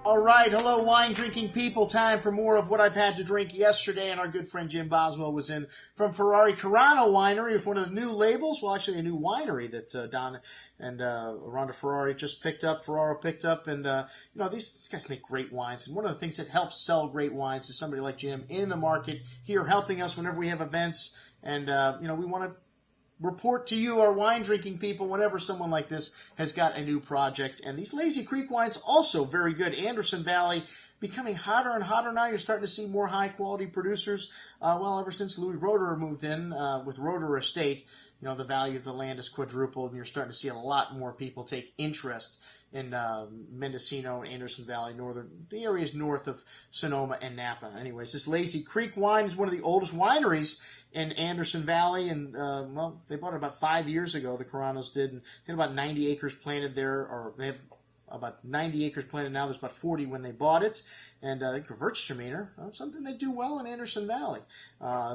All right, hello wine drinking people. Time for more of what I've had to drink yesterday, and our good friend Jim Boswell was in from Ferrari Carano Winery with one of the new labels. Well, actually a new winery that Don and Rhonda Ferrari just picked up, Ferraro picked up, and you know, these guys make great wines. And one of the things that helps sell great wines is somebody like Jim in the market here helping us whenever we have events, and you know, we want to report to you, our wine drinking people, whenever someone like this has got a new project. And these Lazy Creek wines also very good. Anderson Valley becoming hotter and hotter now. You're starting to see more high quality producers. Well, ever since Louis Roederer moved in with Roederer Estate, you know, the value of the land has quadrupled, and you're starting to see a lot more people take interest in Mendocino, Anderson Valley, the areas north of Sonoma and Napa. Anyways, this Lazy Creek wine is one of the oldest wineries in Anderson Valley, and well, they bought it about 5 years ago. The Caranos did, and they had about 90 acres planted there, or they have about 90 acres planted now. There's about 40 when they bought it, and I think Gewürztraminer, something they do well in Anderson Valley.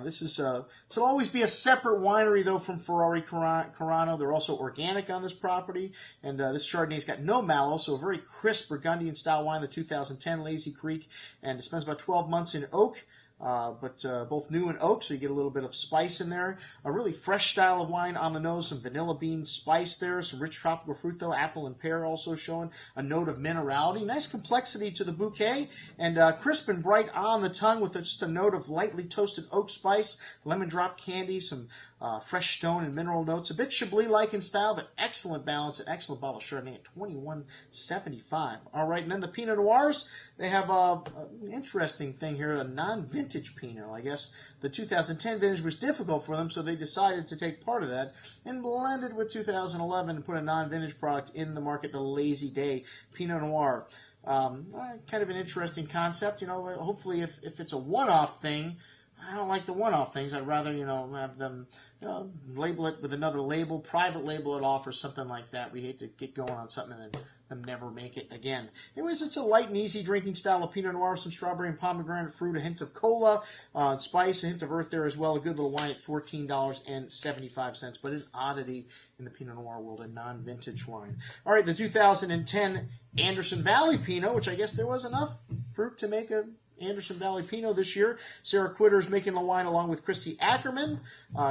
This is so it'll always be a separate winery though from Ferrari Carano. They're also organic on this property, and this Chardonnay's got no mallow, so a very crisp Burgundian style wine, the 2010 Lazy Creek, and it spends about 12 months in oak. But both new and oak, so you get a little bit of spice in there. A really fresh style of wine on the nose, some vanilla bean spice there, some rich tropical fruit though, apple and pear also showing a note of minerality. Nice complexity to the bouquet, and crisp and bright on the tongue with just a note of lightly toasted oak spice, lemon drop candy, some fresh stone and mineral notes. A bit Chablis-like in style, but excellent balance, an excellent bottle of Chardonnay at $21.75. All right, and then the Pinot Noirs, they have an interesting thing here, a non-vintage Pinot. I guess the 2010 vintage was difficult for them, so they decided to take part of that and blend it with 2011 and put a non-vintage product in the market, the Lazy Day Pinot Noir. Kind of an interesting concept. You know, hopefully if it's a one-off thing, I don't like the one-off things. I'd rather, you know, have them, you know, label it with another label, private label it off or something like that. We hate to get going on something and them never make it again. Anyways, it's a light and easy drinking style of Pinot Noir, some strawberry and pomegranate fruit, a hint of cola, spice, a hint of earth there as well. A good little wine at $14.75, but an oddity in the Pinot Noir world, a non-vintage wine. All right, the 2010 Anderson Valley Pinot, which I guess there was enough fruit to make a Anderson Valley Pinot this year. Sarah Quitter is making the wine along with Christy Ackerman.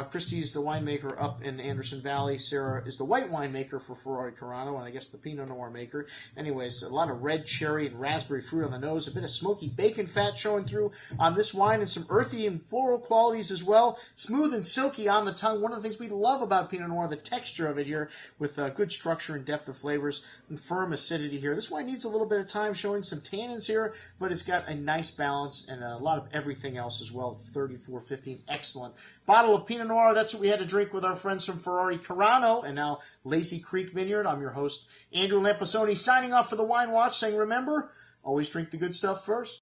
Christy is the winemaker up in Anderson Valley. Sarah is the white winemaker for Ferrari Carano, and I guess the Pinot Noir maker. Anyways, a lot of red cherry and raspberry fruit on the nose, a bit of smoky bacon fat showing through on this wine, and some earthy and floral qualities as well. Smooth and silky on the tongue. One of the things we love about Pinot Noir, the texture of it here, with good structure and depth of flavors and firm acidity here. This wine needs a little bit of time, showing some tannins here, but it's got a nice balance and a lot of everything else as well. $34.15, excellent bottle of Pinot Noir. That's what we had to drink with our friends from Ferrari Carano and now Lazy Creek Vineyard. I'm your host, Andrew Lamposoni, signing off for the Wine Watch, saying remember, always drink the good stuff first.